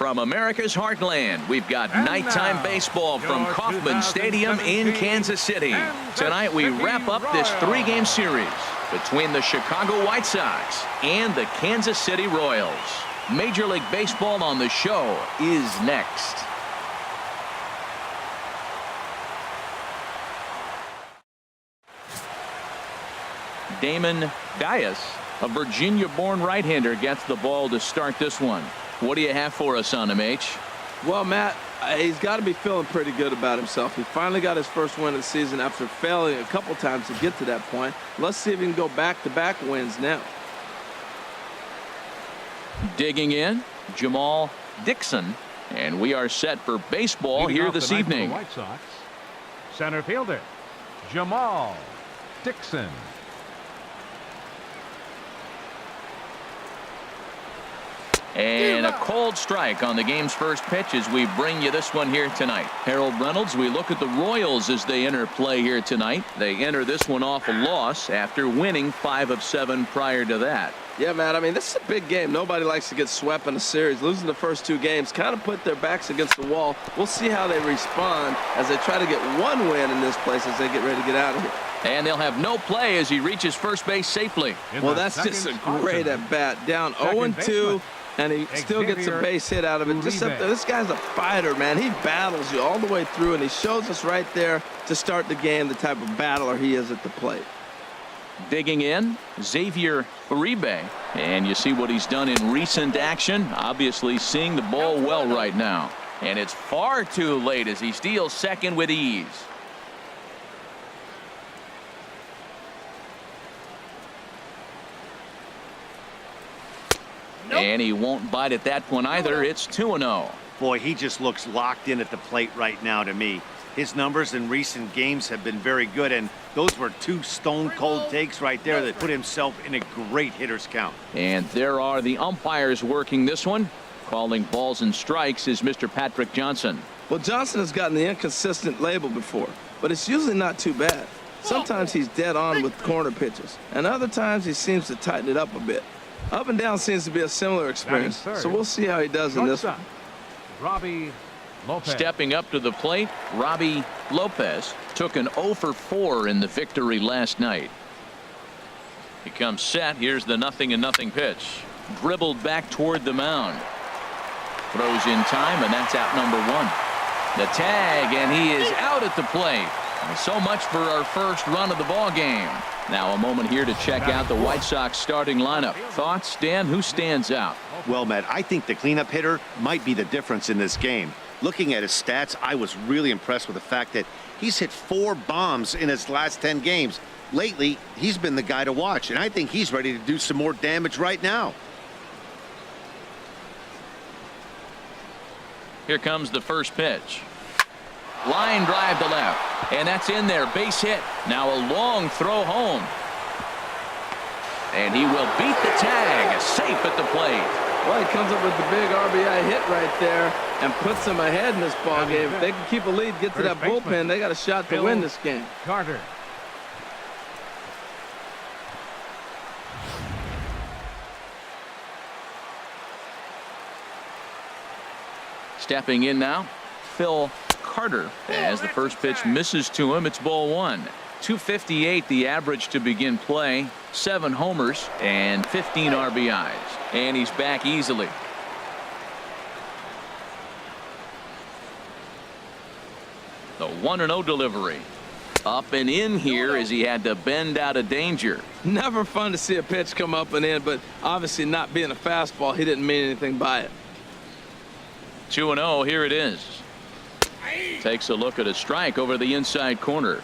from America's heartland, we've got nighttime baseball from Kauffman Stadium in Kansas City. Tonight we wrap up this three-game series between the Chicago White Sox and the Kansas City Royals. Major League Baseball on the show is next. Damon Dias, a Virginia-born right-hander, gets the ball to start this one. What do you have for us on him, H? Well, Matt, he's got to be feeling pretty good about himself. He finally got his first win of the season after failing a couple times to get to that point. Let's see if he can go back-to-back wins now. Digging in, Jamal Dixon, and we are set for baseball here this evening. White Sox, center fielder Jamal Dixon. And a cold strike on the game's first pitch as we bring you this one here tonight. Harold Reynolds, we look at the Royals as they enter play here tonight. They enter this one off a loss after winning 5 of 7 prior to that. Yeah, Matt, I mean, this is a big game. Nobody likes to get swept in a series. Losing the first 2 games kind of put their backs against the wall. We'll see how they respond as they try to get one win in this place as they get ready to get out of here. And they'll have no play as he reaches first base safely. Well, that's just a great at-bat. Down 0-2. And he still gets a base hit out of it. Just up there. This guy's a fighter, man. He battles you all the way through, and he shows us right there to start the game the type of battler he is at the plate. Digging in, Xavier Uribe. And you see what he's done in recent action. Obviously seeing the ball well right now. And it's far too late as he steals second with ease. And he won't bite at that one either. It's 2-0. Boy, he just looks locked in at the plate right now to me. His numbers in recent games have been very good, and those were 2 stone-cold takes right there that put himself in a great hitter's count. And there are the umpires working this one. Calling balls and strikes is Mr. Patrick Johnson. Well, Johnson has gotten the inconsistent label before, but it's usually not too bad. Sometimes he's dead on with corner pitches, and other times he seems to tighten it up a bit. Up and down seems to be a similar experience, so we'll see how he does in this one. Robbie Lopez. Stepping up to the plate, Robbie Lopez took an 0 for 4 in the victory last night. He comes set. Here's the 0-0 pitch. Dribbled back toward the mound. Throws in time, and that's out number 1. The tag, and he is out at the plate. So much for our first run of the ball game. Now a moment here to check out the White Sox starting lineup. Thoughts, Dan? Who stands out? Well, Matt, I think the cleanup hitter might be the difference in this game. Looking at his stats, I was really impressed with the fact that he's hit 4 bombs in his last 10 games. Lately, he's been the guy to watch, and I think he's ready to do some more damage right now. Here comes the first pitch. Line drive to left, and that's in there. Base hit. Now a long throw home, and he will beat the tag. Safe at the plate. Well, he comes up with the big RBI hit right there and puts them ahead in this ball game. If they can keep a lead, get to that bullpen, they got a shot to win this game. Carter. Stepping in now, Phil Carter, as the first pitch misses to him. It's ball 1. 258 the average to begin play. 7 homers and 15 RBIs, and he's back easily. The 1-0 delivery. Up and in here as he had to bend out of danger. Never fun to see a pitch come up and in, but obviously not being a fastball, he didn't mean anything by it. 2-0, here it is. Takes a look at a strike over the inside corner.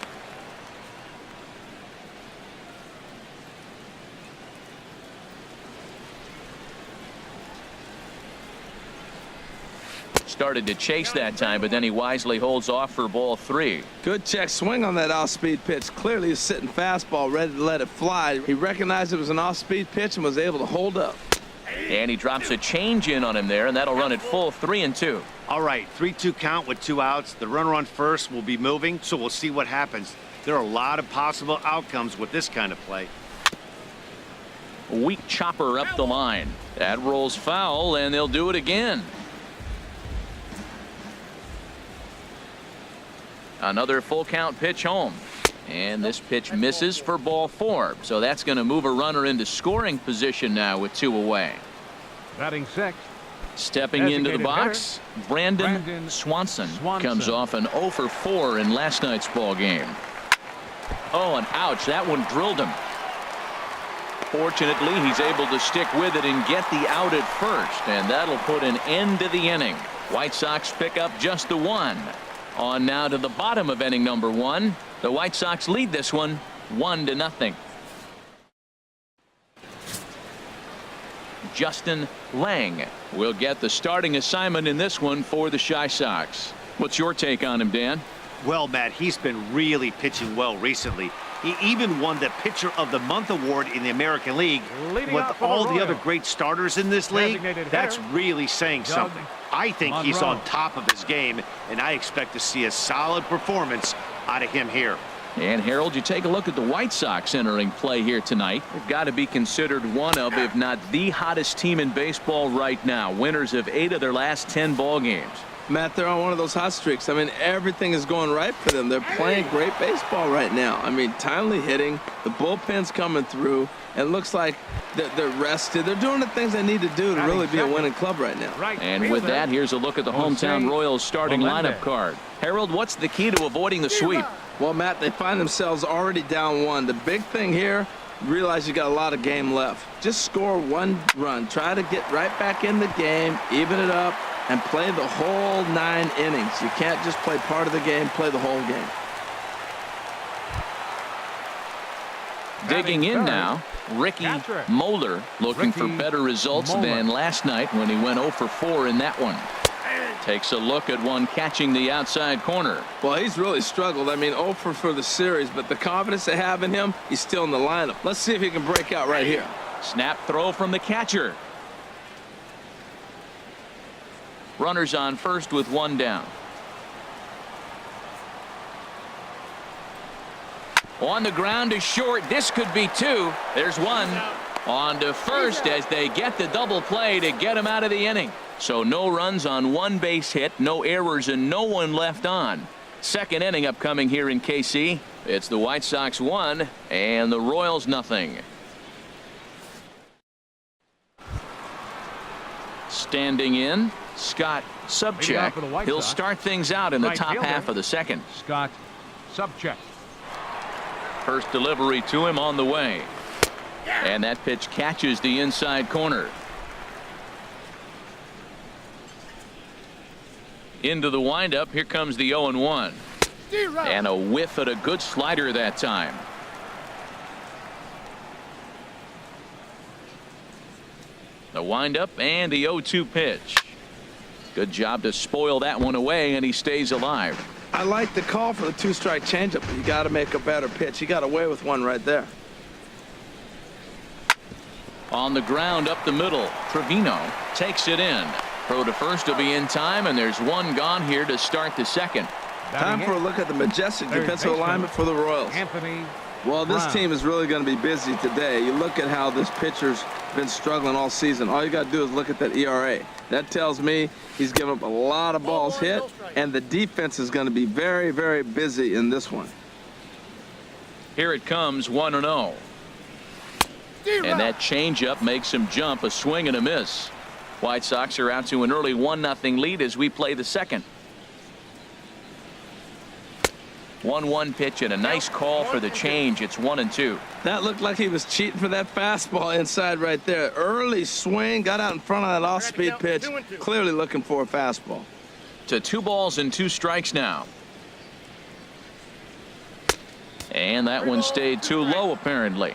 Started to chase that time, but then he wisely holds off for ball 3. Good check swing on that off-speed pitch. Clearly he's sitting fastball ready to let it fly. He recognized it was an off-speed pitch and was able to hold up. And he drops a change in on him there, and that'll run it full 3-2. All right, 3-2 count with 2 outs. The runner on first will be moving, so we'll see what happens. There are a lot of possible outcomes with this kind of play. Weak chopper up the line. That rolls foul, and they'll do it again. Another full count pitch home. And this pitch misses for ball 4. So that's going to move a runner into scoring position now with 2 away. Batting sixth. Stepping into the Designated box, Brandon Brandon Swanson Swanson. comes off an 0 for 4 in last night's ball game. Oh, and ouch, that one drilled him. Fortunately, he's able to stick with it and get the out at first, and that'll put an end to the inning. White Sox pick up just the 1. On now to the bottom of inning number 1. The White Sox lead this one 1-0. Justin Lang will get the starting assignment in this one for the Chi Sox. What's your take on him, Dan? Well, Matt, he's been really pitching well recently. He even won the Pitcher of the Month award in the American League. Leading With off for all the the other Royals. great starters in this league, Designated that's hitter, really saying Doug something. I think he's Monroe. on top of his game, and I expect to see a solid performance out of him here. And Harold, you take a look at the White Sox entering play here tonight. They've got to be considered one of, if not the hottest team in baseball right now. Winners of 8 of their last 10 ball games. Matt, they're on one of those hot streaks. I mean, everything is going right for them. They're playing great baseball right now. I mean, timely hitting, the bullpen's coming through, and it looks like they're rested. They're doing the things they need to do to Batting really be a second. winning club right now. Right And with fielder, that, here's a look at the Jose hometown Royals starting Melendez. lineup card. Harold, what's the key to avoiding the sweep? Well, Matt, they find themselves already down 1. The big thing here, realize you got a lot of game left. Just score 1 run. Try to get right back in the game, even it up, and play the whole 9 innings. You can't just play part of the game, play the whole game. Digging in third, now, Ricky catcher. Moeller looking for Ricky better results Moeller. than last night when he went 0 for 4 in that one. Takes a look at one catching the outside corner. Well, he's really struggled. I mean, 0 for the series, but the confidence they have in him, he's still in the lineup. Let's see if he can break out right here. Snap throw from the catcher. Runners on first with 1 down. On the ground to short. This could be 2. There's 1. On to first as they get the double play to get him out of the inning. So no runs on 1 base hit, no errors, and no one left on. Second inning upcoming here in KC. It's the White Sox 1 and the Royals nothing. Standing in, Scott Leading Subcheck. off for the White He'll Sox, start things out in the right top fielder. half of the second. Scott Subcheck. First delivery to him on the way. And that pitch catches the inside corner. Into the windup. Here comes the 0-1. And a whiff at a good slider that time. The windup and the 0-2 pitch. Good job to spoil that one away, and he stays alive. I like the call for the 2-strike changeup, but you got to make a better pitch. He got away with one right there. On the ground up the middle, Trevino takes it in. Throw to first will be in time, and there's 1 gone here to start the second. Time for a look at the majestic Third defensive baseman, alignment for the Royals. Anthony Well, this Brown. team is really going to be busy today. You look at how this pitcher's been struggling all season. All you got to do is look at that ERA. That tells me he's given up a lot of balls hit, and the defense is going to be very, very busy in this one. Here it comes, 1-0. And that changeup makes him jump, a swing and a miss. White Sox are out to an early 1-0 lead as we play the second. 1-1 pitch and a nice call for the change. It's 1-2. That looked like he was cheating for that fastball inside right there. Early swing, got out in front of that off-speed pitch. Clearly looking for a fastball. To 2 balls and 2 strikes now. And that one stayed too low apparently.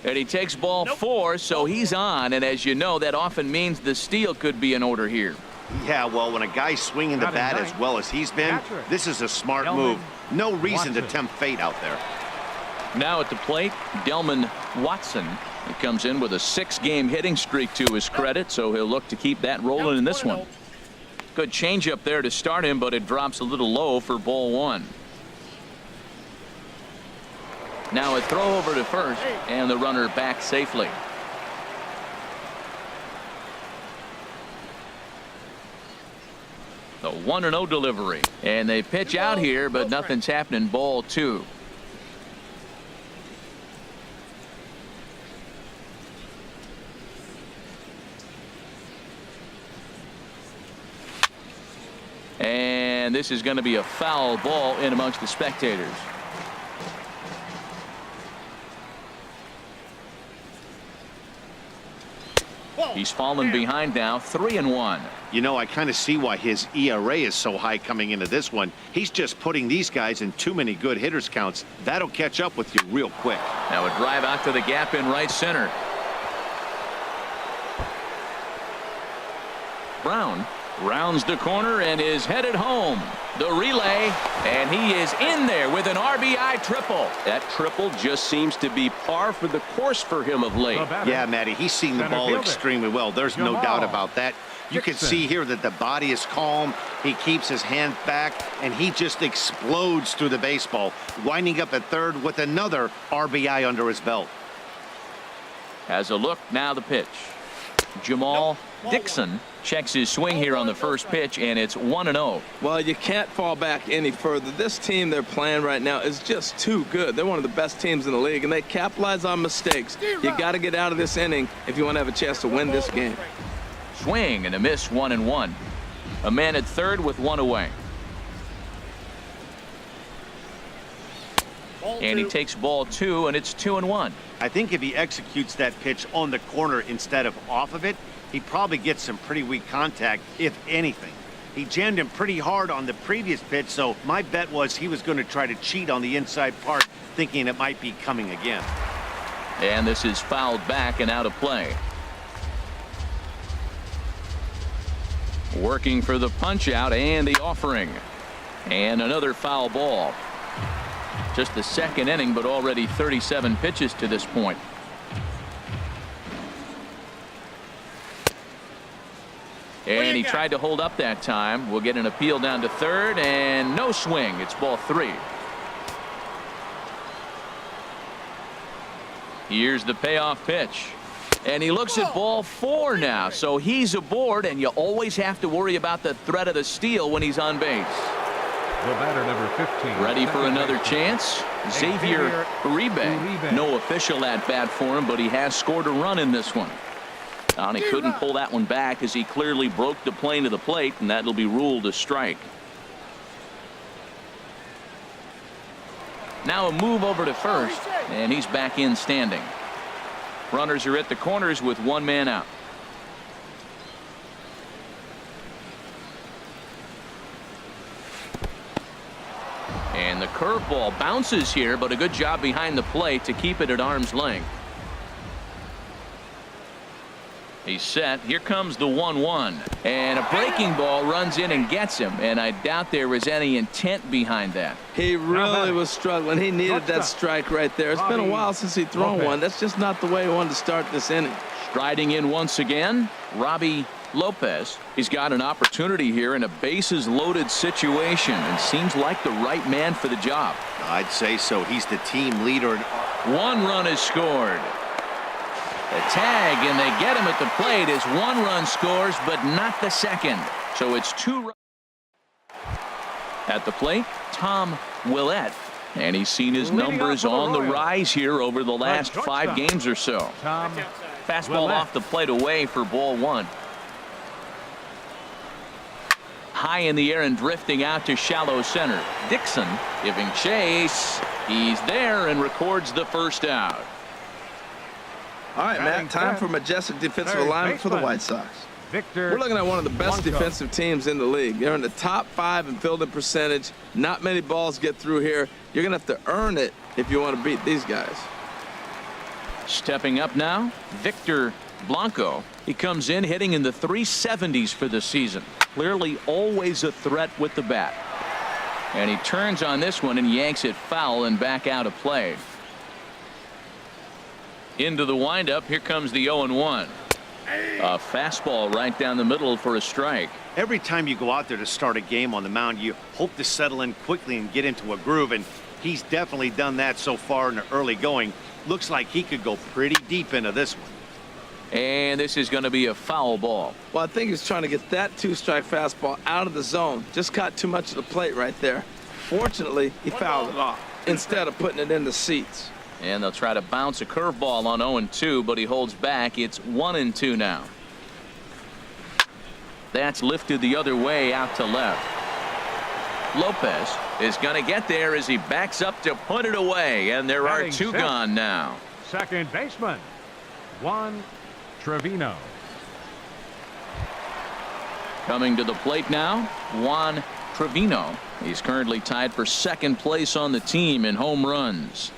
And he takes ball 4, so he's on, and as you know, that often means the steal could be in order here. Yeah, well, when a guy's swinging the Batting bat ninth, as well as he's been, catcher, this is a smart Delman move. No reason to Watson. tempt fate out there. Now at the plate, Delman Watson. He comes in with a 6-game hitting streak to his credit, so he'll look to keep that rolling in this one. Good changeup there to start him, but it drops a little low for ball 1. Now a throw over to first, and the runner back safely. The 1-0 delivery. And they pitch out here, but nothing's happening. Ball 2. And this is going to be a foul ball in amongst the spectators. He's fallen behind now, 3-1. You know, I kind of see why his ERA is so high coming into this one. He's just putting these guys in too many good hitters counts. That'll catch up with you real quick. Now a drive out to the gap in right center. Brown rounds the corner and is headed home. The relay, and he is in there with an RBI triple. That triple just seems to be par for the course for him of late. Yeah, Matty, he's seeing the ball extremely well. There's no doubt about that. You can see here that the body is calm. He keeps his hand back, and he just explodes through the baseball, winding up at third with another RBI under his belt. Has a look, now the pitch. Jamal Dixon checks his swing here on the first pitch, and it's 1-0. Well, you can't fall back any further. This team they're playing right now is just too good. They're one of the best teams in the league, and they capitalize on mistakes. You got to get out of this inning if you want to have a chance to win this game. Swing and a miss, 1-1. A man at third with one away. And he takes ball 2, and it's 2-1. I think if he executes that pitch on the corner instead of off of it, he probably gets some pretty weak contact, if anything. He jammed him pretty hard on the previous pitch, so my bet was he was going to try to cheat on the inside part, thinking it might be coming again. And this is fouled back and out of play. Working for the punch out and the offering. And another foul ball. Just the second inning, but already 37 pitches to this point. And he tried to hold up that time. We'll get an appeal down to third, and no swing. It's ball 3. Here's the payoff pitch. And he looks at ball 4 now. So he's aboard, and you always have to worry about the threat of the steal when he's on base. The batter, number 15. Ready for another chance? Xavier Uribe. No official at bat for him, but he has scored a run in this one. And he couldn't pull that one back as he clearly broke the plane to the plate, and that'll be ruled a strike. Now a move over to first, and he's back in standing. Runners are at the corners with one man out. And the curveball bounces here, but a good job behind the plate to keep it at arm's length. He's set. Here comes the 1-1. And a breaking ball runs in and gets him. And I doubt there was any intent behind that. He really was struggling. He needed that strike right there. It's been a while since he's thrown one. That's just not the way he wanted to start this inning. Striding in once again, Robbie Lopez. He's got an opportunity here in a bases loaded situation and seems like the right man for the job. I'd say so. He's the team leader. 1 run is scored. The tag, and they get him at the plate as 1 run scores, but not the second. So it's 2 runs. At the plate, Tom Willett. And he's seen his numbers on the rise here over the last 5 games or so. Fastball off the plate away for ball 1. High in the air and drifting out to shallow center. Dixon giving chase. He's there and records the first out. All right, Matt, time for majestic defensive alignment for the White Sox. We're looking at one of the best defensive teams in the league. They're in the top 5 in fielding percentage. Not many balls get through here. You're going to have to earn it if you want to beat these guys. Stepping up now, Victor Blanco. He comes in hitting in the 370s for the season. Clearly always a threat with the bat. And he turns on this one and yanks it foul and back out of play. Into the windup. Here comes the 0-1. A fastball right down the middle for a strike. Every time you go out there to start a game on the mound, you hope to settle in quickly and get into a groove, and he's definitely done that so far in the early going. Looks like he could go pretty deep into this one. And this is going to be a foul ball. Well, I think he's trying to get that two-strike fastball out of the zone. Just caught too much of the plate right there. Fortunately, he fouled it off instead of putting it in the seats. And they'll try to bounce a curveball on 0-2, but he holds back. It's 1-2 now. That's lifted the other way out to left. Lopez is going to get there as he backs up to put it away, and there are Batting 2 sixth. gone now. Second baseman, Juan Trevino. Coming to the plate now, Juan Trevino. He's currently tied for second place on the team in home runs.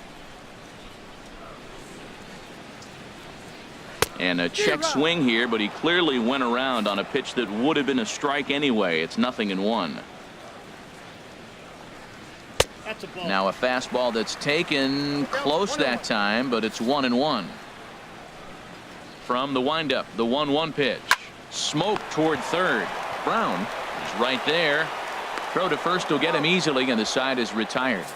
And a check swing here, but he clearly went around on a pitch that would have been a strike anyway. It's 0-1. Now a fastball that's taken close that time, but it's 1-1. From the windup, the 1-1 pitch. Smoke toward third. Brown is right there. Throw to first will get him easily, and the side is retired.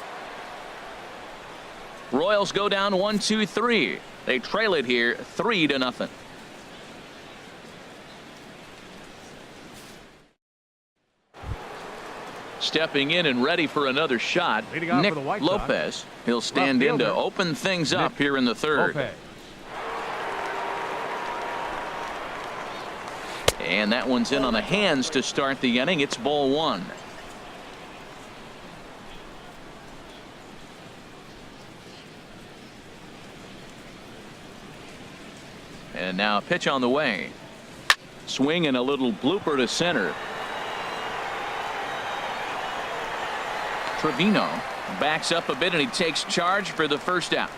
Royals go down 1-2-3. They trail it here 3-0. Stepping in and ready for another shot, Leading off Nick for the White Lopez. He'll stand in to fielder, open things up Nick here in the third. Lopez. And that one's in on the hands to start the inning. It's ball 1. And now a pitch on the way. Swing and a little blooper to center. Trevino backs up a bit and he takes charge for the first out.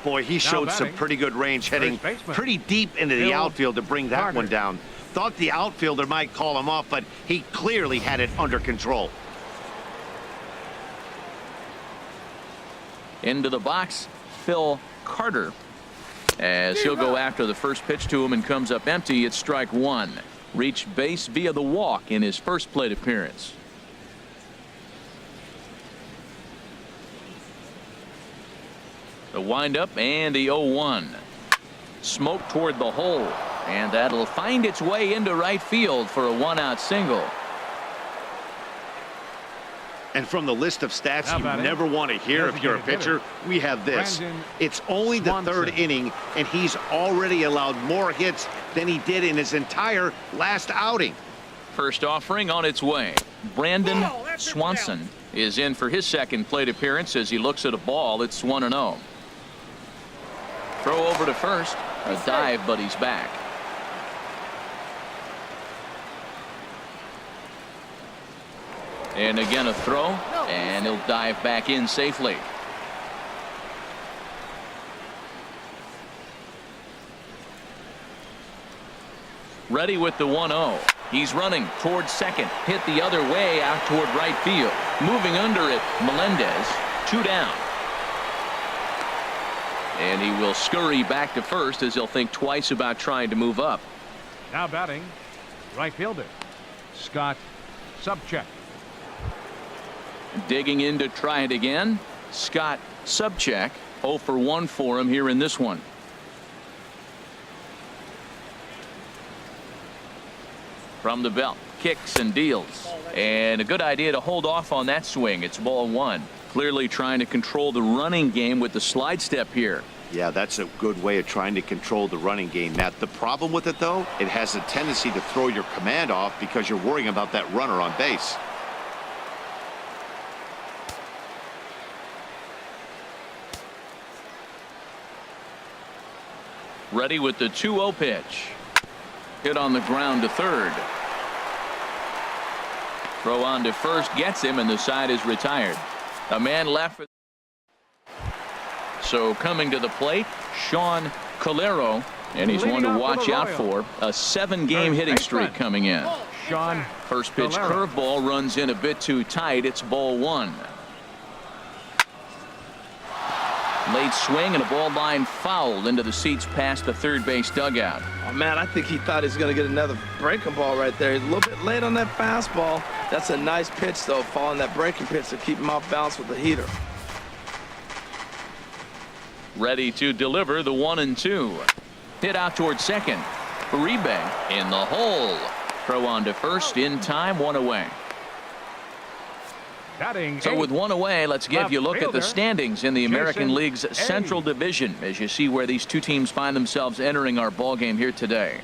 Boy, he showed some batting, pretty good range, heading first baseman, pretty deep into the Bill outfield to bring that Carter. one down. Thought the outfielder might call him off, but he clearly had it under control. Into the box, Phil Carter. As he'll go after the first pitch to him and comes up empty. It's strike 1. Reached base via the walk in his first plate appearance. The windup and the 0-1. Smoke toward the hole, and that'll find its way into right field for a 1-out single. And from the list of stats How you about never want to hear if you're a Designated pitcher, hitter, we have this. Brandon It's only the Swanson. third inning, and he's already allowed more hits than he did in his entire last outing. First offering on its way. Brandon Swanson is in for his second plate appearance as he looks at a ball. It's 1-0. Throw over to first. A dive, but he's back. And again a throw, and he'll dive back in safely. Ready with the 1-0. He's running towards second. Hit the other way out toward right field. Moving under it, Melendez. 2 down. And he will scurry back to first as he'll think twice about trying to move up. Now batting, right fielder, Scott Subcheck. Digging in to try it again, Scott Subcheck. 0 for 1 for him here in this one. From the belt, kicks and deals. And a good idea to hold off on that swing. It's ball 1. Clearly trying to control the running game with the slide step here. Yeah, that's a good way of trying to control the running game, Matt. The problem with it, though, it has a tendency to throw your command off because you're worrying about that runner on base. Ready with the 2-0 pitch. Hit on the ground to third. Throw on to first gets him, and the side is retired. A man left. So coming to the plate, Sean Calero, and he's one to watch out for. A 7-game hitting streak coming in. Sean First pitch Calero. curveball runs in a bit too tight. It's ball 1. Late swing and a ball line foul into the seats past the third base dugout. Oh, man, I think he thought he was going to get another breaking ball right there. He's a little bit late on that fastball. That's a nice pitch, though, following that breaking pitch to keep him off balance with the heater. Ready to deliver the 1-2. Hit out towards second. Uribe in the hole. Throw on to first in time, one away. Batting So with one away, let's give you a look at the standings in the American Jason League's Central Division as you see where these two teams find themselves entering our ball game here today.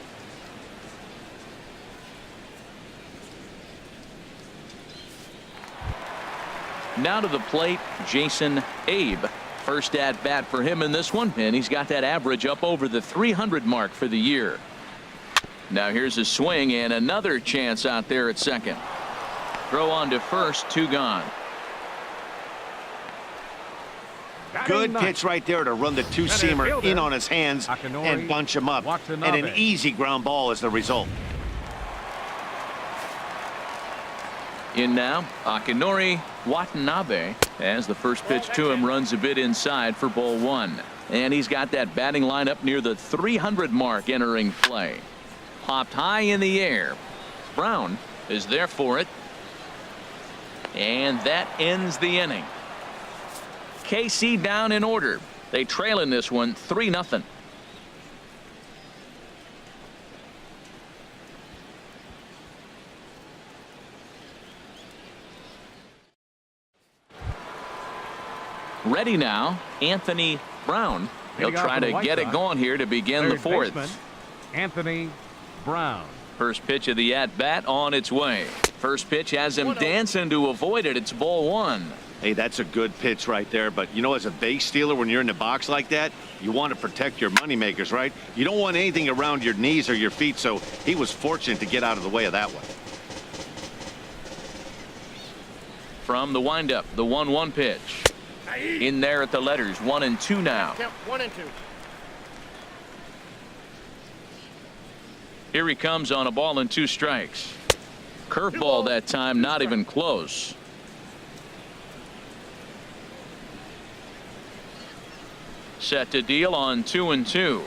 Now to the plate, Jason Abe. First at bat for him in this one, and he's got that average up over the 300 mark for the year. Now here's a swing and another chance out there at second. Throw on to first, 2 gone. Good pitch right there to run the two-seamer in on his hands and bunch him up. And an easy ground ball is the result. In now, Akinori Watanabe, as the first pitch to him runs a bit inside for ball 1. And he's got that batting line up near the 300 mark entering play. Popped high in the air. Brown is there for it. And that ends the inning. KC down in order. They trail in this one 3-0. Ready now, Anthony Brown. He'll try to get it going here to begin the fourth. Anthony Brown. First pitch of the at-bat on its way. First pitch has him dancing to avoid it. It's ball 1. Hey, that's a good pitch right there. But, you know, as a base stealer, when you're in the box like that, you want to protect your moneymakers, right? You don't want anything around your knees or your feet, so he was fortunate to get out of the way of that one. From the windup, the 1-1 pitch. In there at the letters, 1 and 2 now. Count 1 and 2. Here he comes on a ball and 2 strikes. Curveball that time, not even close. Set to deal on 2 and 2.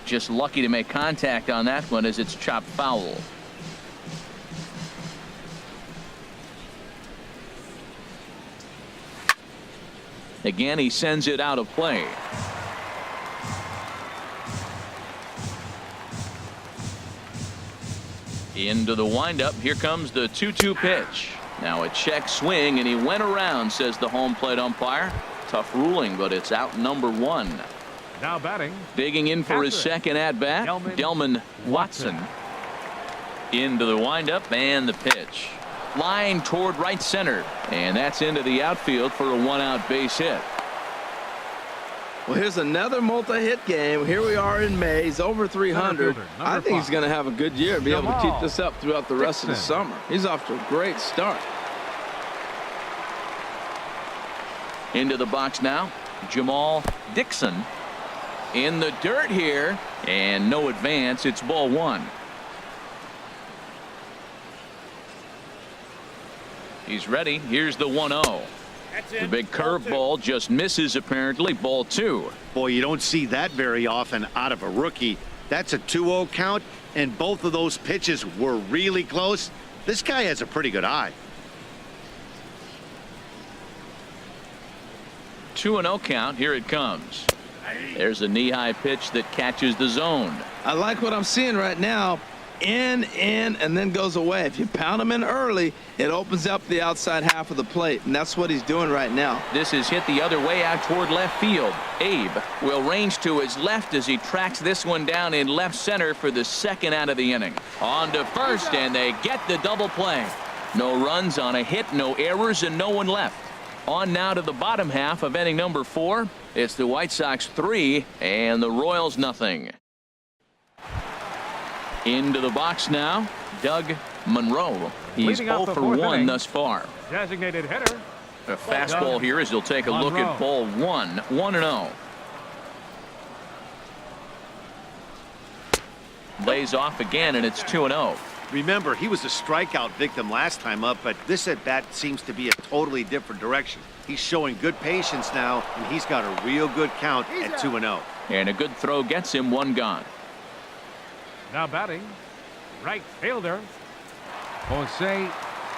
Just lucky to make contact on that one as it's chopped foul. Again, he sends it out of play. Into the windup. Here comes the 2-2 pitch. Now a check swing, and he went around, says the home plate umpire. Tough ruling, but it's out number 1. Now batting. Digging in for his second at bat, Delman Watson. Into the windup and the pitch. Line toward right center, and that's into the outfield for a 1-out base hit. Well, here's another multi-hit game. Here we are in May. He's over 300. I think he's going to have a good year, be able to keep this up throughout the rest of the summer. He's off to a great start. Into the box now, Jamal Dixon. In the dirt here, and no advance. It's ball 1. He's ready. Here's the 1-0. The big curveball just misses, apparently. Ball 2. Boy, you don't see that very often out of a rookie. That's a 2-0 count, and both of those pitches were really close. This guy has a pretty good eye. 2-0 count. Here it comes. There's a knee-high pitch that catches the zone. I like what I'm seeing right now. In, and then goes away. If you pound him in early, it opens up the outside half of the plate, and that's what he's doing right now. This is hit the other way out toward left field. Abe will range to his left as he tracks this one down in left center for the second out of the inning. On to first, and they get the double play. No runs on a hit, no errors, and no one left. On now to the bottom half of inning number 4. It's the White Sox 3 and the Royals nothing. Into the box now, Doug Monroe. He's 0 for 1 thus far. Designated hitter. A fastball here as he'll take a look at ball 1. 1-0. Lays off again, and it's 2-0. Remember, he was a strikeout victim last time up, but this at-bat seems to be a totally different direction. He's showing good patience now, and he's got a real good count at 2-0. And a good throw gets him 1 gone. Now batting, right fielder, Jose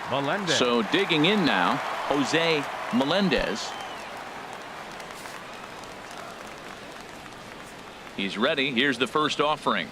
Melendez. So digging in now, Jose Melendez. He's ready. Here's the first offering.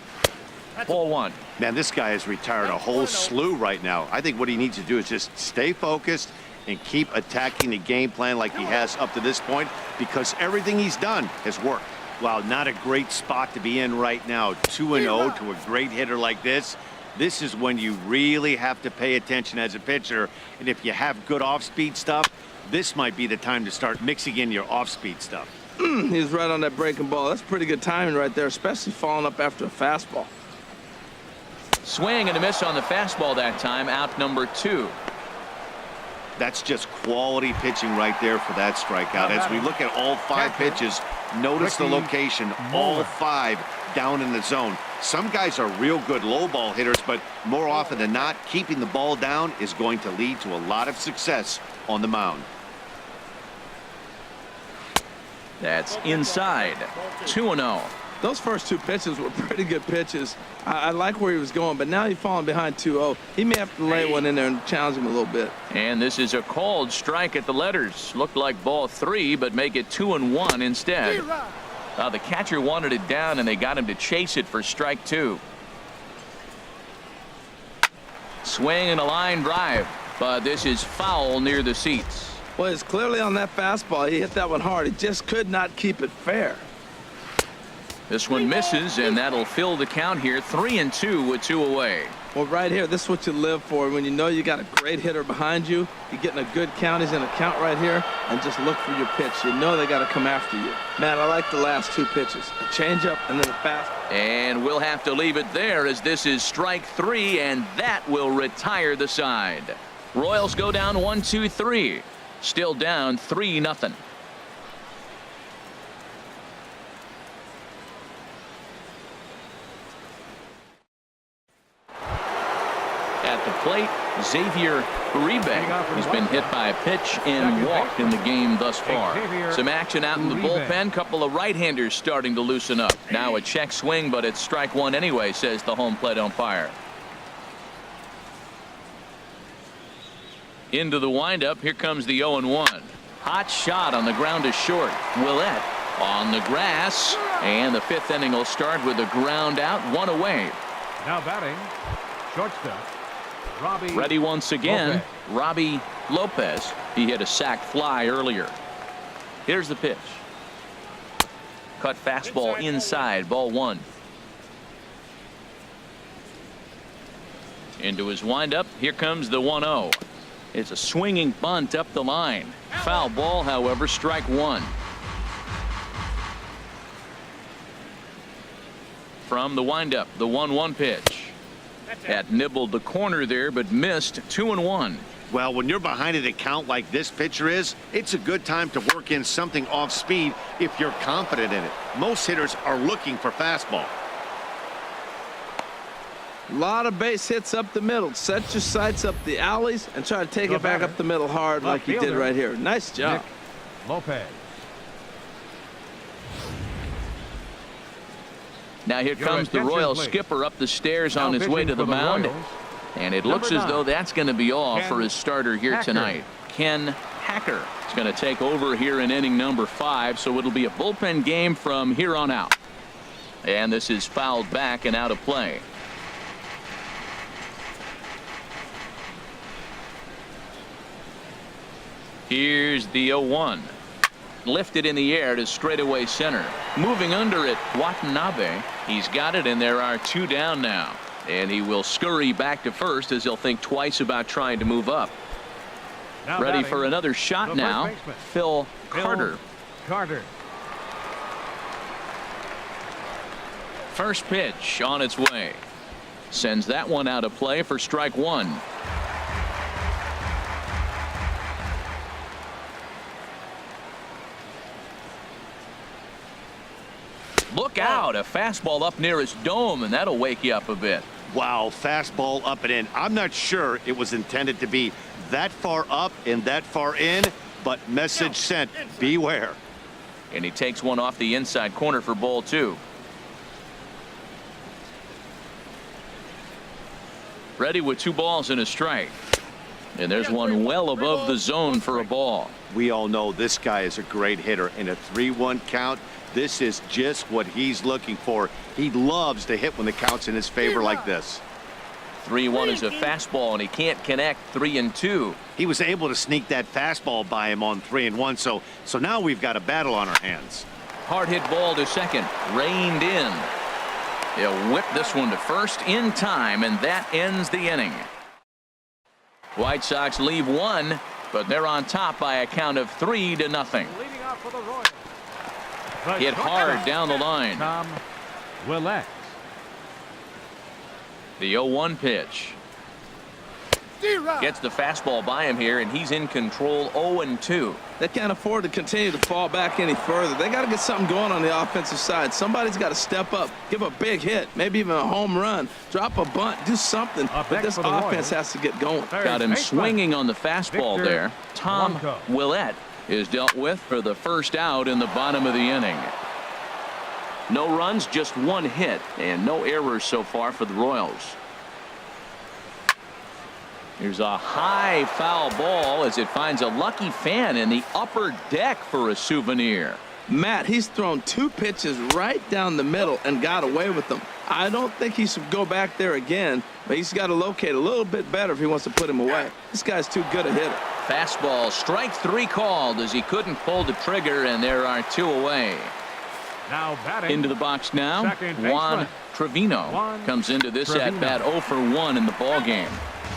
Ball one. Man, this guy has retired a whole slew right now. I think what he needs to do is just stay focused and keep attacking the game plan like he has up to this point, because everything he's done has worked. Well, not a great spot to be in right now. 2-0 to a great hitter like this. This is when you really have to pay attention as a pitcher. And if you have good off-speed stuff, this might be the time to start mixing in your off-speed stuff. He's right on that breaking ball. That's pretty good timing right there, especially following up after a fastball. Swing and a miss on the fastball that time. Out number 2. That's just quality pitching right there for that strikeout. As we look at all 5 pitches, notice the location, all 5 down in the zone. Some guys are real good low ball hitters, but more often than not, keeping the ball down is going to lead to a lot of success on the mound. That's inside. 2-0. Those first 2 pitches were pretty good pitches. I like where he was going, but now he's falling behind 2-0. He may have to lay one in there and challenge him a little bit. And this is a called strike at the letters. Looked like ball 3, but make it 2-1 instead. The catcher wanted it down, and they got him to chase it for strike 2. Swing and a line drive, but this is foul near the seats. Well, it's clearly on that fastball. He hit that one hard. He just could not keep it fair. This one misses, and that'll fill the count here. 3-2 with 2 away. Well, right here, this is what you live for. When you know you got a great hitter behind you, you're getting a good count. He's in a count right here, and just look for your pitch. You know they got to come after you. Man, I like the last 2 pitches. A changeup and then a fastball. And we'll have to leave it there, as this is strike 3, and that will retire the side. Royals go down 1-2-3. Still down 3-0. At the plate, Xavier Uribe. He's been hit by a pitch and walked in the game thus far. Some action out in the bullpen. Couple of right-handers starting to loosen up. Now a check swing, but it's strike 1 anyway, says the home plate umpire. Into the windup. Here comes the 0-1. Hot shot on the ground to short. Willette on the grass, and the 5th inning will start with a ground out, 1 away. Now batting, shortstop, Robbie. Ready once again, Lopez. Robbie Lopez. He hit a sac fly earlier. Here's the pitch. Cut fastball inside, ball 1. Into his windup. Here comes the 1-0. It's a swinging bunt up the line. Foul ball, however, strike 1. From the windup, the 1-1 pitch. That nibbled the corner there, but missed. 2-1. Well, when you're behind an account like this pitcher is, it's a good time to work in something off speed if you're confident in it. Most hitters are looking for fastball. A lot of base hits up the middle. Set your sights up the alleys and try to take it back up the middle hard like he did right here. Nice job. Lopez. Now here comes the Royal skipper up the stairs on his way to the mound. And it looks as though that's going to be all for his starter here tonight. Ken Hacker is going to take over here in inning number 5. So it'll be a bullpen game from here on out. And this is fouled back and out of play. Here's the 0-1. Lifted in the air to straightaway center. Moving under it, Watanabe. He's got it, and there are 2 down now. And he will scurry back to first as he'll think twice about trying to move up. Ready for another shot now. Phil Carter. First pitch on its way. Sends that one out of play for strike 1. Look out, a fastball up near his dome, and that'll wake you up a bit. Wow, fastball up and in. I'm not sure it was intended to be that far up and that far in, but message sent, beware. And he takes one off the inside corner for ball 2. Ready with 2 balls and a strike. And there's one well above the zone for a ball. We all know this guy is a great hitter. In a 3-1 count, This is just what he's looking for. He loves to hit when the count's in his favor like this. 3-1 is a fastball, and he can't connect. 3-2. He was able to sneak that fastball by him on 3-1, so now we've got a battle on our hands. Hard hit ball to second. Reined in. He'll whip this one to first in time, and that ends the inning. White Sox leave one, but they're on top by a count of 3-0. Leading off for the Royals. The Hit hard shortstop, down the line. Tom Willett. The 0-1 pitch. Gets the fastball by him here, and he's in control. 0-2. They can't afford to continue to fall back any further. They got to get something going on the offensive side. Somebody's got to step up, give a big hit, maybe even a home run, drop a bunt, do something. Up But next this for the offense Royals. has to get going. Third Got him baseman, swinging on the fastball Victor there. Tom Blanco. Willett is dealt with for the first out in the bottom of the inning. No runs, just one hit, and no errors so far for the Royals. Here's a high foul ball as it finds a lucky fan in the upper deck for a souvenir. Matt, he's thrown 2 pitches right down the middle and got away with them. I don't think he should go back there again, but he's got to locate a little bit better if he wants to put him away. This guy's too good a hitter. Fastball, strike 3 called as he couldn't pull the trigger, and there are 2 away. Now batting. Into the box now, Second Juan baseman. Trevino Juan comes into this Trevino. at-bat 0 for 1 in the ball game.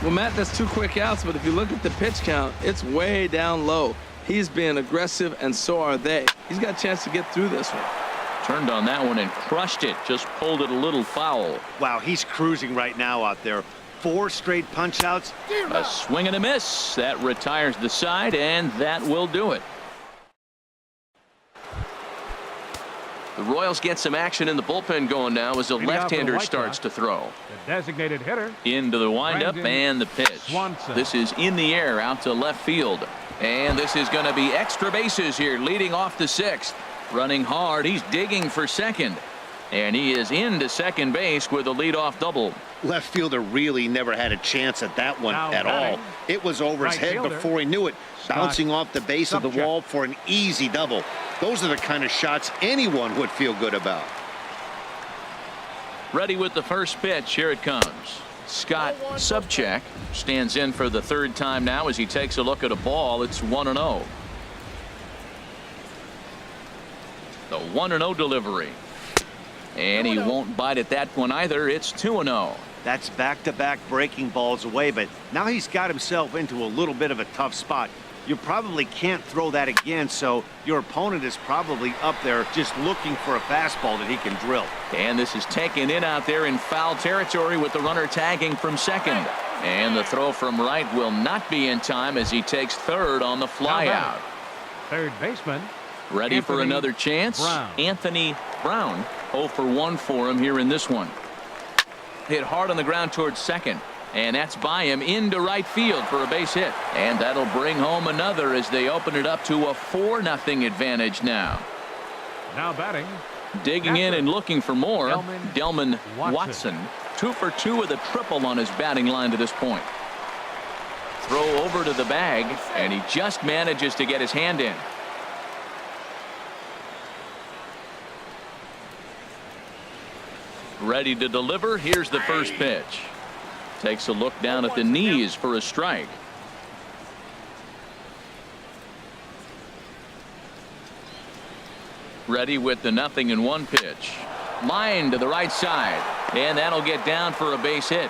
Well, Matt, that's 2 quick outs, but if you look at the pitch count, it's way down low. He's being aggressive, and so are they. He's got a chance to get through this one. Turned on that one and crushed it. Just pulled it a little foul. Wow, he's cruising right now out there. 4 straight punch outs. A swing and a miss. That retires the side, and that will do it. The Royals get some action in the bullpen going now as the Leading off for the left-hander White starts Sox. to throw. The designated hitter. Into the windup Brandon and the pitch. Swanson. This is in the air out to left field. And this is going to be extra bases here leading off the 6th. Running hard. He's digging for second. And he is into second base with a leadoff double. Left fielder really never had a chance at that one Now at all. batting. It was over his Right head fielder, before he knew it. Scott Bouncing off the base of the Subchak. wall for an easy double. Those are the kind of shots anyone would feel good about. Ready with the first pitch. Here it comes. Scott Subchak stands in for the 3rd time now as he takes a look at a ball. It's 1-0. The 1-0 delivery. And he won't bite at that one either. It's 2-0. That's back-to-back breaking balls away, but now he's got himself into a little bit of a tough spot. You probably can't throw that again, so your opponent is probably up there just looking for a fastball that he can drill. And this is taken in out there in foul territory with the runner tagging from second. And the throw from right will not be in time as he takes 3rd on the fly out. Third baseman. Ready for Anthony another chance. Brown. Anthony Brown 0 for 1 for him here in this one. Hit hard on the ground towards second. And that's by him into right field for a base hit. And that'll bring home another as they open it up to a 4-0 advantage now. Now batting. Digging in and looking for more. Delman Watson 2 for 2 with a triple on his batting line to this point. Throw over to the bag, and he just manages to get his hand in. Ready to deliver. Here's the first pitch. Takes a look down at the knees for a strike. Ready with the 0-1 pitch. Line to the right side. And that'll get down for a base hit.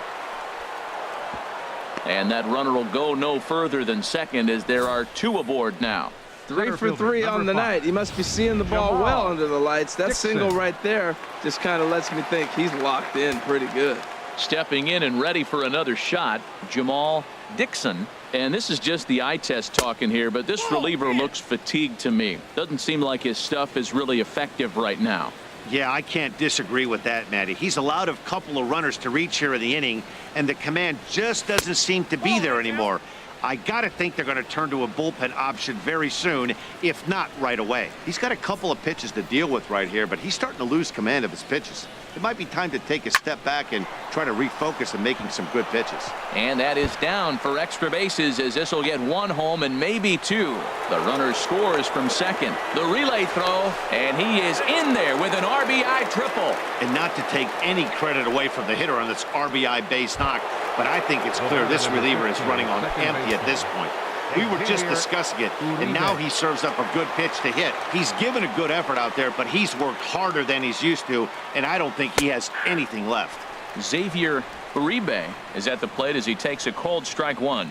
And that runner will go no further than second as there are 2 aboard now. 3 for fielder, 3 on number the 5. night. He must be seeing the ball Jamal well under the lights. That Dixon. single right there just kind of lets me think he's locked in pretty good. Stepping in and ready for another shot, Jamal Dixon. And this is just the eye test talking here, but this reliever looks fatigued to me. Doesn't seem like his stuff is really effective right now. Yeah, I can't disagree with that, Matty. He's allowed a couple of runners to reach here in the inning, and the command just doesn't seem to be there anymore. I got to think they're going to turn to a bullpen option very soon, if not right away. He's got a couple of pitches to deal with right here, but he's starting to lose command of his pitches. it might be time to take a step back and try to refocus on making some good pitches. And that is down for extra bases as this will get one home and maybe two. The runner scores from second. The relay throw, and he is in there with an RBI triple. And not to take any credit away from the hitter on this RBI base knock, but I think it's clear this reliever is running on empty at this point. We were just discussing it, and now he serves up a good pitch to hit. He's given a good effort out there, but he's worked harder than he's used to, and I don't think he has anything left. Xavier Uribe is at the plate as he takes a cold strike one.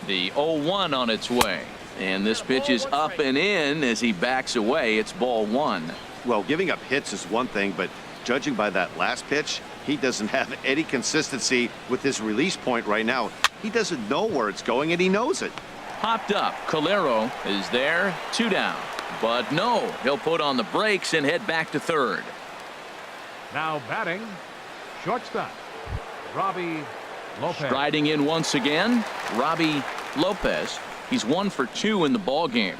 The 0-1 on its way, and this pitch is up and in as he backs away. It's ball one. Well, giving up hits is one thing, but judging by that last pitch, he doesn't have any consistency with his release point right now. He doesn't know where it's going, and he knows it. Popped up. Calero is there. 2 down. But no, he'll put on the brakes and head back to third. Now batting, shortstop, Robbie Lopez. Striding in once again, Robbie Lopez. He's 1 for 2 in the ball game.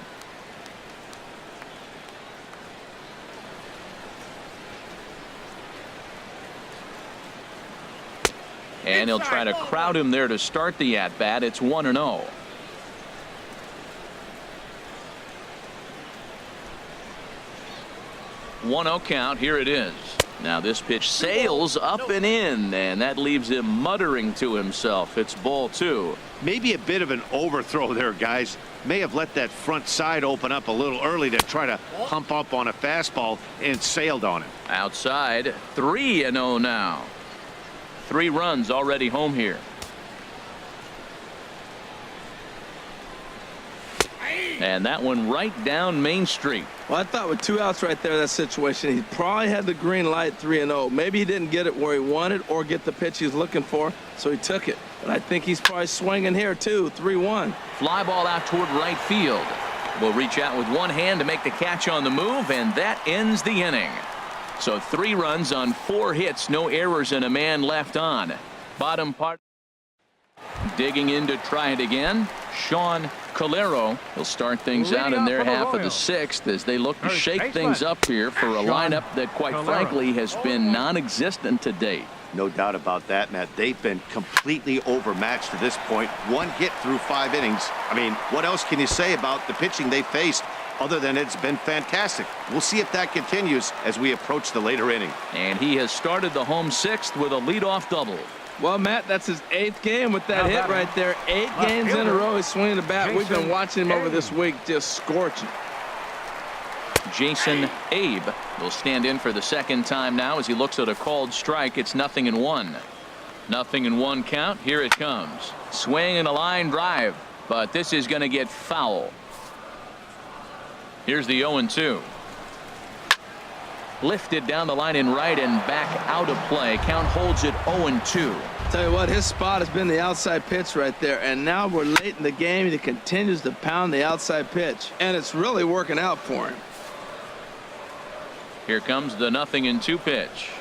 And he'll try to crowd him there to start the at-bat. It's 1-0. One-0 count. Here it is. Now this pitch sails up and in, and that leaves him muttering to himself. It's ball 2. Maybe a bit of an overthrow there, guys. May have let that front side open up a little early to try to hump up on a fastball and sailed on it. Outside, 3-0 now. 3 runs already home here. And that one right down Main Street. Well, I thought with 2 outs right there, that situation, he probably had the green light 3-0. Maybe he didn't get it where he wanted or get the pitch he's looking for, so he took it. But I think he's probably swinging here, too. 3-1. Fly ball out toward right field. Will reach out with one hand to make the catch on the move, and that ends the inning. So 3 runs on 4 hits, no errors, and a man left on. Bottom part. Digging in to try it again. Sean Calero will start things out in their half of the 6th as they look to shake things up here for a lineup that, quite frankly, has been non-existent to date. No doubt about that, Matt. They've been completely overmatched to this point. 1 hit through 5 innings. I mean, what else can you say about the pitching they faced other than it's been fantastic? We'll see if that continues as we approach the later inning. And he has started the home 6th with a leadoff double. Well, Matt, that's his 8th game with that hit right there. 8 games in a row he's swinging the bat. We've been watching him over this week just scorching. Jason Abe will stand in for the 2nd time now as he looks at a called strike. It's 0-1. 0-1 count. Here it comes. Swing and a line drive, but this is going to get foul. Here's the 0-2. Lifted down the line in right and back out of play. Count holds it 0-2. Tell you what, his spot has been the outside pitch right there, and now we're late in the game. He continues to pound the outside pitch, and it's really working out for him. Here comes the 0-2 pitch.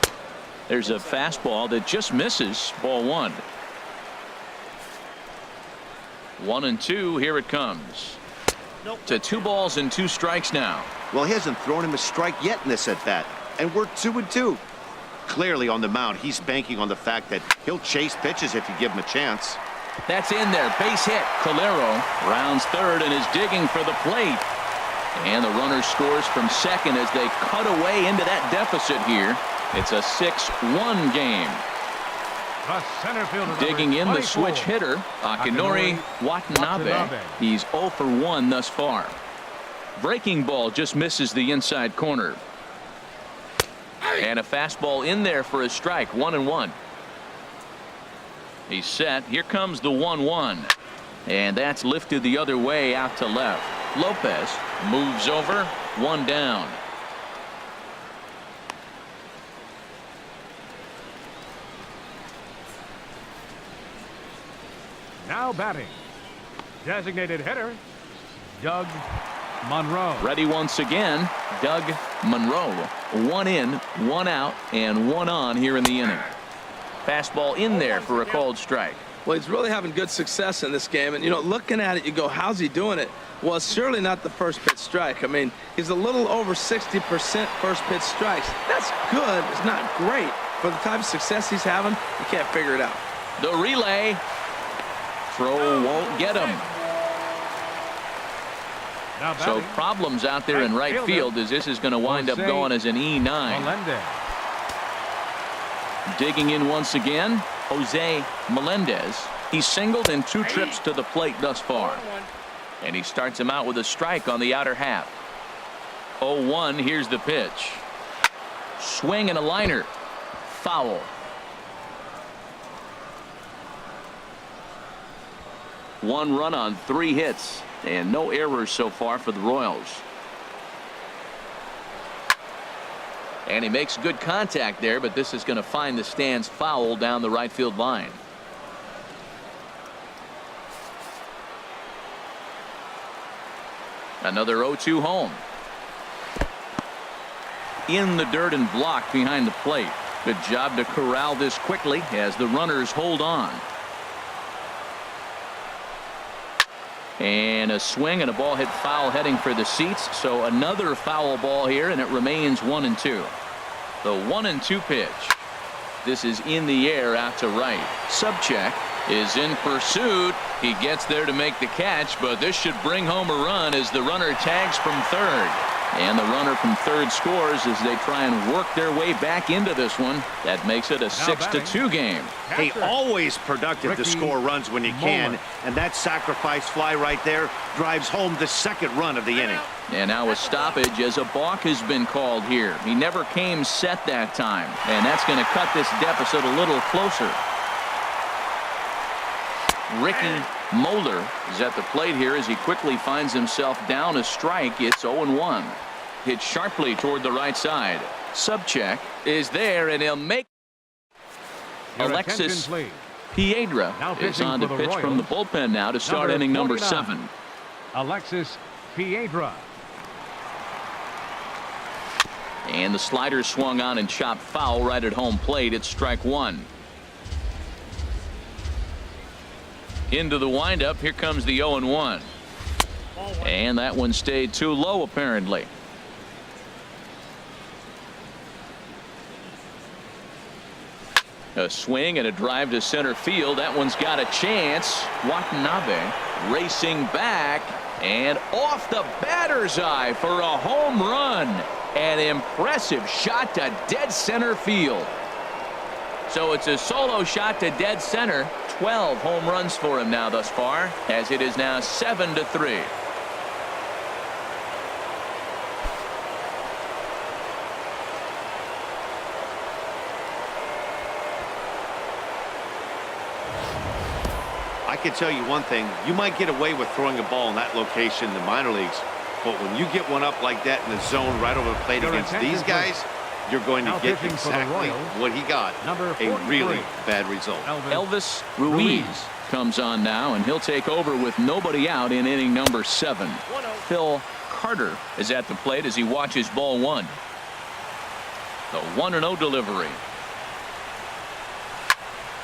There's a fastball that just misses. Ball 1. 1-2. Here it comes. To 2 balls and 2 strikes now. Well, he hasn't thrown him a strike yet in this at-bat, and we're 2-2. Clearly on the mound, he's banking on the fact that he'll chase pitches if you give him a chance. That's in there. Base hit. Calero rounds third and is digging for the plate. And the runner scores from second as they cut away into that deficit here. It's a 6-1 game. The center fielder, Digging in the 24, switch hitter, Akinori Watanabe. He's 0 for 1 thus far. Breaking ball just misses the inside corner. And a fastball in there for a strike. 1-1. He's set. Here comes the 1-1. And that's lifted the other way out to left. Lopez moves over. 1 down. Now batting, designated hitter, Doug Monroe. Ready once again, Doug Monroe. 1 in, 1 out, and 1 on here in the inning. Fastball in there for a called strike. Well, he's really having good success in this game. And, you know, looking at it, you go, how's he doing it? Well, it's surely not the first pitch strike. I mean, he's a little over 60% first pitch strikes. That's good. It's not great. For the type of success he's having, you can't figure it out. The relay. Throw won't get him. Now So batting, problems out there in right Right field fielder, as this is going to wind up Jose going as an E9. Melendez. Digging in once again, Jose Melendez. He's singled in 2 trips to the plate thus far. And he starts him out with a strike on the outer half. 0-1, here's the pitch. Swing and a liner. Foul. 1 run on 3 hits and no errors so far for the Royals. And he makes good contact there, but this is going to find the stands foul down the right field line. Another 0-2 home. In the dirt and blocked behind the plate. Good job to corral this quickly as the runners hold on. And a swing and a ball hit foul heading for the seats. So another foul ball here, and it remains 1-2. The 1-2 pitch. This is in the air out to right. Subcheck is in pursuit. He gets there to make the catch, but this should bring home a run as the runner tags from third. And the runner from third scores as they try and work their way back into this one. That makes it a 6-2 game. Hey, Catcher, always productive to Ricky score runs when you can, Muller. and that sacrifice fly right there drives home the second run of the inning. And now a stoppage as a balk has been called here. He never came set that time, and that's going to cut this deficit a little closer. Ricky Muller is at the plate here as he quickly finds himself down a strike. It's 0-1. Hit sharply toward the right side. Subcheck is there, and he'll make. your Alexis attention, please. Piedra Now is pitching on to for the pitch from the Royals, bullpen now to start number inning number 49. 7. Alexis Piedra. And the slider swung on and chopped foul right at home plate. It's strike 1. Into the windup. Here comes the 0-1. And that one stayed too low apparently. A swing and a drive to center field. That one's got a chance. Watanabe racing back and off the batter's eye for a home run. An impressive shot to dead center field. So it's a solo shot to dead center. 12 home runs for him now thus far, as it is now 7-3. I can tell you one thing, you might get away with throwing a ball in that location in the minor leagues, but when you get one up like that in the zone right over the plate Your against attention, these guys, you're going to Now get pitching for the exactly Royals, what he got. number A 43. really bad result. Elvis Ruiz comes on now, and he'll take over with nobody out in inning number 7. Phil Carter is at the plate as he watches ball 1. The 1-0 delivery.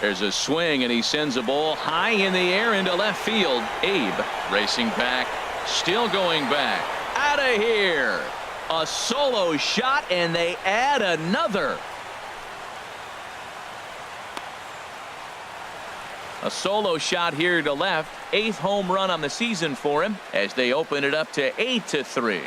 There's a swing, and he sends a ball high in the air into left field. Abe racing back, still going back. Out of here. A solo shot, and they add another. A solo shot here to left. 8th home run on the season for him as they open it up to 8-3.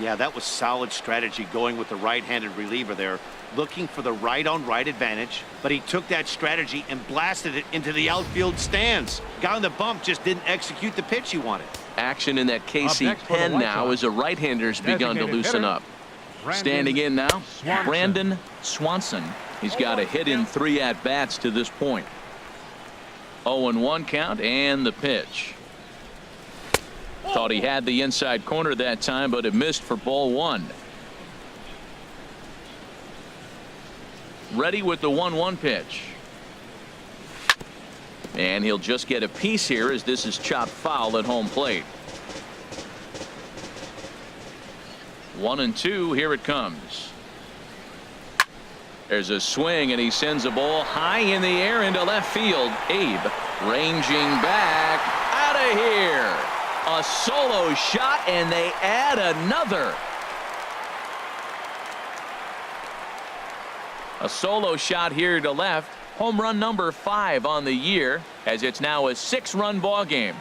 Yeah, that was solid strategy going with the right-handed reliever there, looking for the right-on-right advantage, but he took that strategy and blasted it into the outfield stands. Guy on the bump just didn't execute the pitch he wanted. Action in that Up KC next for the pen White now Sox. as a right-hander's begun to Designated loosen hitter, up. Brandon Standing in now, Swanson. Brandon Swanson. He's got a hit in 3 at-bats to this point. 0-1 count and the pitch. Thought he had the inside corner that time, but it missed for ball 1. Ready with the 1-1 pitch. And he'll just get a piece here as this is chopped foul at home plate. 1-2. Here it comes. There's a swing, and he sends a ball high in the air into left field. Abe ranging back out of here. A solo shot, and they add another. A solo shot here to left. Home run number 5 on the year, as it's now a 6-run ball game.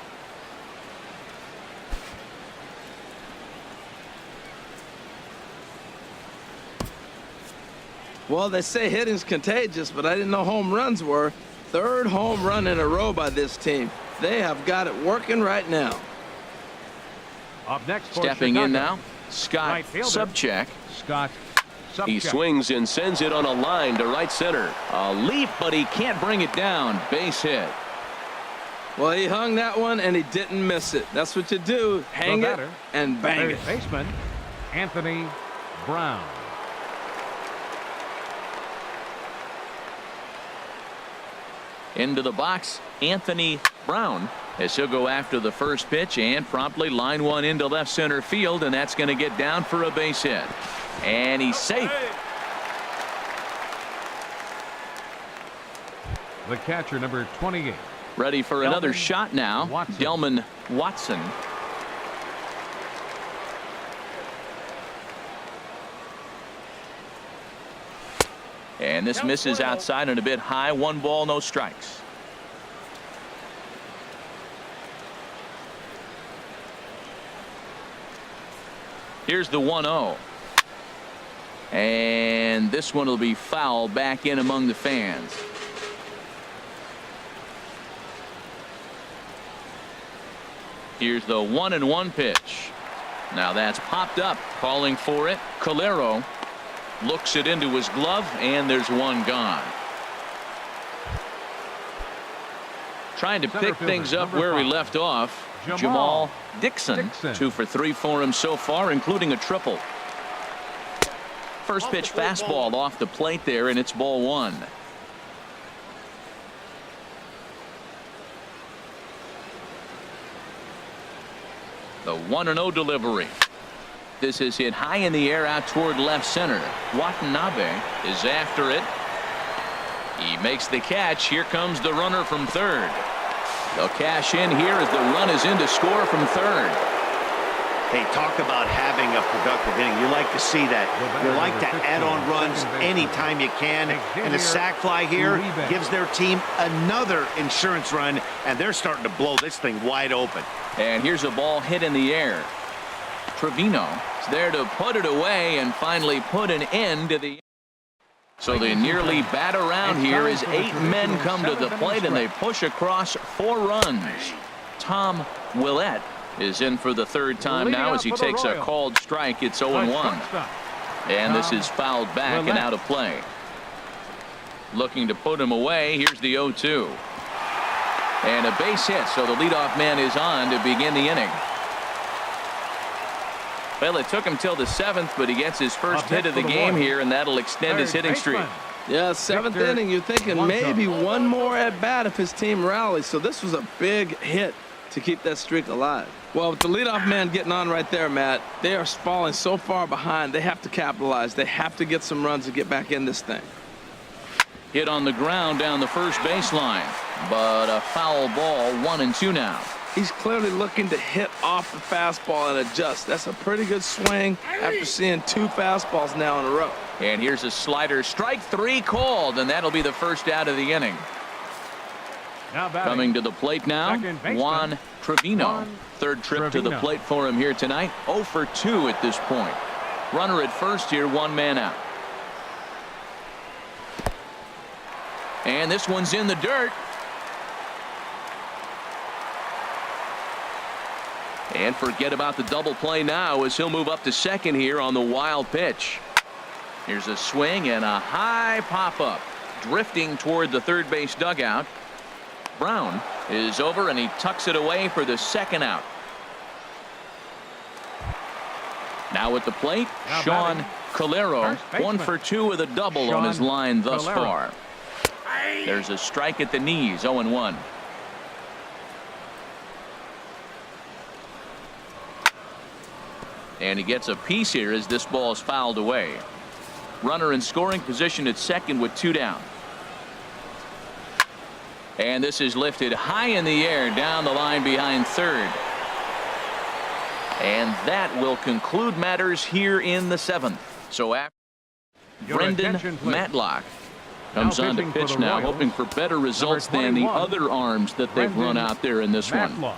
Well, they say hitting's contagious, but I didn't know home runs were. 3rd home run in a row by this team. They have got it working right now. Up next for Stepping Chicago, in now, Scott right fielder. Subcheck. Scott Subcheck. He swings and sends it on a line to right center. A leap, but he can't bring it down. Base hit. Well, he hung that one, and he didn't miss it. That's what you do. Hang The it batter, and bang third it. baseman Anthony Brown. Into the box, Anthony Brown, as he'll go after the first pitch and promptly line one into left center field, and that's going to get down for a base hit. And he's safe. The catcher, number 28. Ready for another Delman shot now. Watson. Delman Watson. And this misses outside and a bit high. 1 ball, no strikes. Here's the 1-0. And this one will be foul back in among the fans. Here's the 1-1 pitch. Now that's popped up, calling for it. Calero looks it into his glove, and there's one gone. Trying to Center pick fielder, things up number where we 5. left off. Jamal Jamal Dixon. Dixon. 2 for 3 for him so far, including a triple. First pitch fastball off the plate there, and it's ball 1. The 1-0 delivery. This is hit high in the air out toward left center. Watanabe is after it. He makes the catch. Here comes the runner from third. They'll cash in here as the run is in to score from third. Hey, talk about having a productive inning. You like to see that. You like to add on runs anytime you can. And the sac fly here gives their team another insurance run, and they're starting to blow this thing wide open. And here's a ball hit in the air. Trevino is there to put it away and finally put an end to the. So they nearly bat around here as 8 men come to the plate and they push across 4 runs. Tom Willett is in for the 3rd time now as he takes a called strike. It's 0-1. And this is fouled back and out of play. Looking to put him away. Here's the 0-2. And a base hit, so the leadoff man is on to begin the inning. Well, it took him till the 7th, but he gets his first hit of the game here, and that'll extend his hitting streak. Yeah, 7th inning, you're thinking maybe one more at bat if his team rallies. So this was a big hit to keep that streak alive. Well, with the leadoff man getting on right there, Matt, they are falling so far behind. They have to capitalize. They have to get some runs to get back in this thing. Hit on the ground down the first baseline, but a foul ball. 1-2 now. He's clearly looking to hit off the fastball and adjust. That's a pretty good swing after seeing 2 fastballs now in a row. And here's a slider. Strike 3 called, and that'll be the first out of the inning. Now Coming to the plate now, Juan Trevino. 3rd trip to the plate for him here tonight. 0 for 2 at this point. Runner at first here, 1 man out. And this one's in the dirt. And forget about the double play now as he'll move up to second here on the wild pitch. Here's a swing and a high pop-up. Drifting toward the 3rd base dugout. Brown is over and he tucks it away for the 2nd out. Now at the plate, Sean Calero. 1 for 2 with a double on his line thus far. There's a strike at the knees. 0-1. And he gets a piece here as this ball is fouled away. Runner in scoring position at second with 2 down. And this is lifted high in the air down the line behind third. And that will conclude matters here in the 7th. So after Your Brendan attention, please. Matlock comes Now on to pitching for pitch the now, Royals, hoping for better results number than the 21, other arms that they've run Brendan out there in this one. Matlock.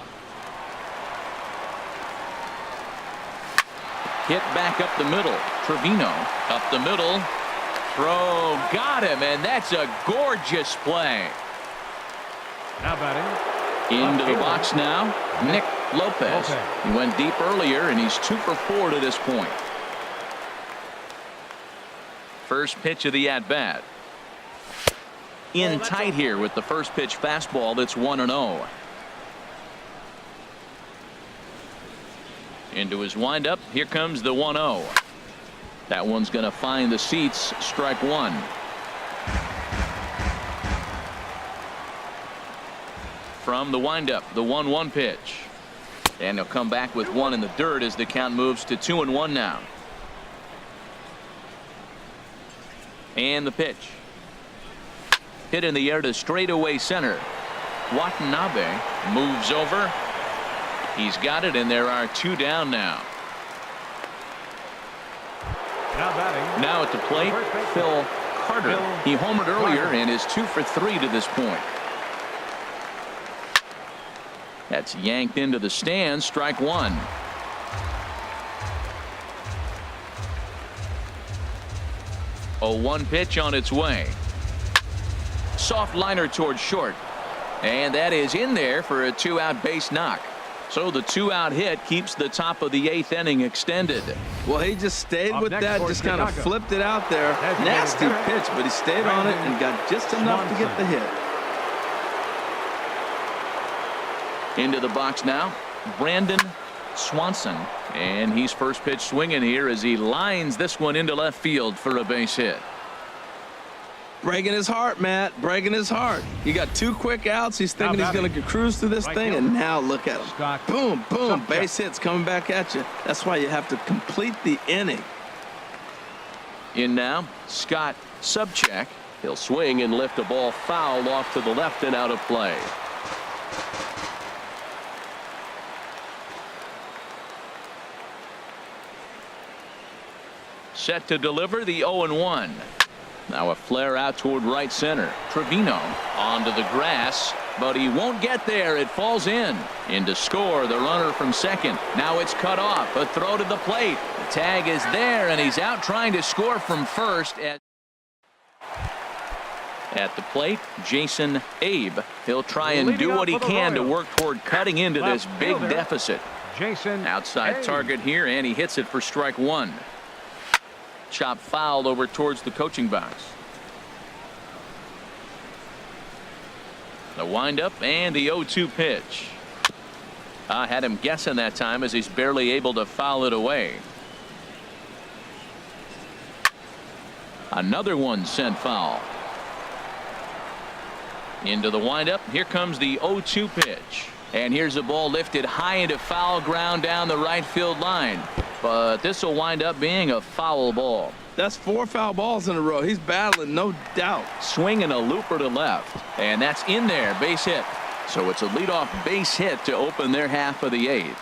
Hit back up the middle. Trevino up the middle. Throw got him, and that's a gorgeous play. Now batting. Into the Left box fielder, now, Nick Lopez. Lopez. He went deep earlier, and he's 2 for 4 to this point. First pitch of the at-bat. In tight here with the first pitch fastball that's 1-0. Into his windup. Here comes the 1-0. That one's going to find the seats. Strike 1. From the windup, the 1-1 pitch. And he'll come back with 1 in the dirt as the count moves to 2-1 now. And the pitch. Hit in the air to straightaway center. Watanabe moves over. He's got it, and there are 2 down now. Now batting. Now at the plate, Phil Carter. He homered earlier Carter. and is 2 for 3 to this point. That's yanked into the stands. Strike 1. A 1 pitch on its way. Soft liner towards short. And that is in there for a 2-out base knock. So the 2-out hit keeps the top of the 8th inning extended. Well, he just stayed Up with next that, for just kind of Chicago. flipped it out there. Designated Nasty hitter, pitch, but he stayed on it and got just enough to get the hit. Into the box now, Brandon Swanson. And he's first pitch swinging here as he lines this one into left field for a base hit. Breaking his heart, Matt. Breaking his heart. He got 2 quick outs. He's thinking Now he's going to cruise through this right thing, fielder. and now look at him. Scott Boom, boom. Subcheck. Base hits coming back at you. That's why you have to complete the inning. In now, Scott Subcheck. He'll swing and lift a ball foul off to the left and out of play. Set to deliver the 0-1. Now a flare out toward right center. Trevino onto the grass, but he won't get there. It falls in. In to score, the runner from second. Now it's cut off. A throw to the plate. The tag is there, and he's out trying to score from first. At the plate, Jason Abe. He'll try and Leading do off what he for the can to Royals. work toward cutting into this Left big fielder. deficit. Jason Outside Abe. target here, and he hits it for strike 1. Chop fouled over towards the coaching box. The windup and the 0-2 pitch. I had him guessing that time as he's barely able to foul it away. Another one sent foul. Into the windup. Here comes the 0-2 pitch. And here's a ball lifted high into foul ground down the right field line. But this will wind up being a foul ball. That's 4 foul balls in a row. He's battling, no doubt. Swinging a looper to left. And that's in there. Base hit. So it's a leadoff base hit to open their half of the 8th.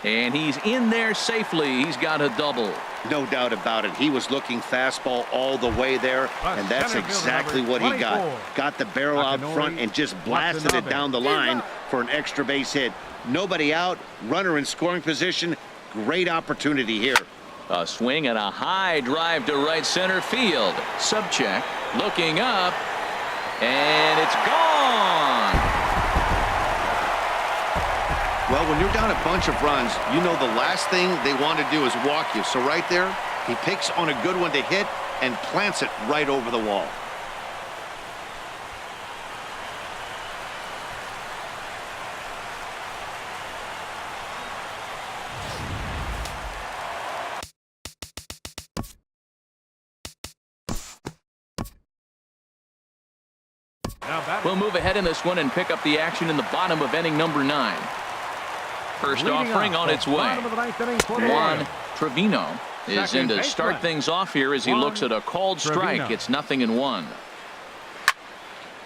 And he's in there safely. He's got a double. No doubt about it. He was looking fastball all the way there, and that's Center fielder exactly number what he got. 24. Got the barrel out Takanori front and just blasted it Watanabe. down the line for an extra base hit. Nobody out, runner in scoring position. Great opportunity here. A swing and a high drive to right center field. Subcheck looking up, and it's gone. Well, when you're down a bunch of runs, you know the last thing they want to do is walk you. So right there, he picks on a good one to hit and plants it right over the wall. Now batting. We'll move ahead in this one and pick up the action in the bottom of inning number 9. First Leading offering off on the its way. bottom of the ninth inning for the Juan Royals. Trevino is in Second to start baseman. things off here as he Juan looks at a called strike. Trevino. It's 0-1.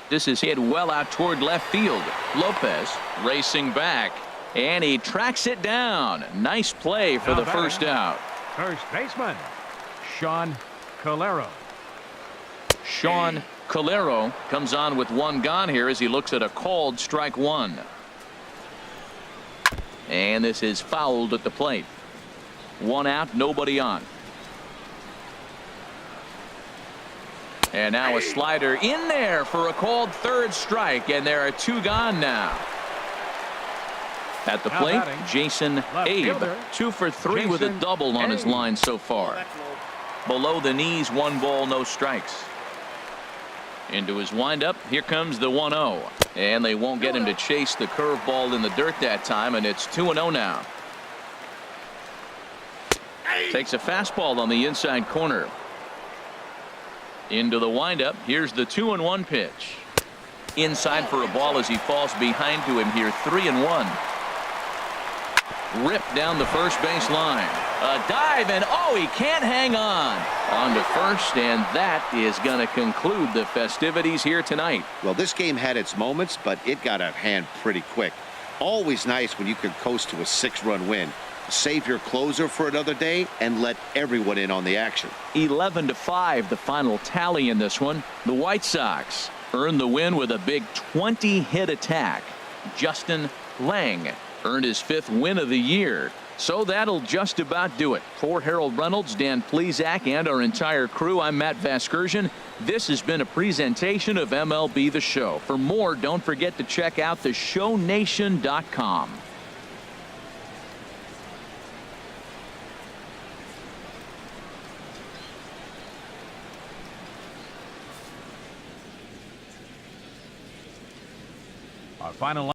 This is hit well out toward left field. Lopez racing back, and he tracks it down. Nice play for Now the batting. first out. First baseman, Sean Calero. Sean Calero comes on with one gone here as he looks at a called strike one. And this is fouled at the plate. One out, nobody on. And now a slider in there for a called third strike, and there are two gone now. At the Now plate, batting, Jason left Abe, fielder, 2 for 3 with a Jason double on his Abe. line so far. Below the knees, 1 ball, no strikes. Into his windup, here comes the 1-0. And they won't get him to chase the curveball in the dirt that time, and it's 2-0 now. Takes a fastball on the inside corner. Into the windup, here's the 2-1 pitch. Inside for a ball as he falls behind to him here, 3-1. Ripped down the first base line. A dive, and oh, he can't hang on to first, and that is going to conclude the festivities here tonight. Well, this game had its moments, but it got out of hand pretty quick. Always nice when you can coast to a 6-run win. Save your closer for another day and let everyone in on the action. 11-5 the final tally in this one. The White Sox earned the win with a big 20-hit attack. Justin Lang earned his 5th win of the year. So that'll just about do it. For Harold Reynolds, Dan Plesac, and our entire crew, I'm Matt Vasgersian. This has been a presentation of MLB The Show. For more, don't forget to check out theshownation.com. Our final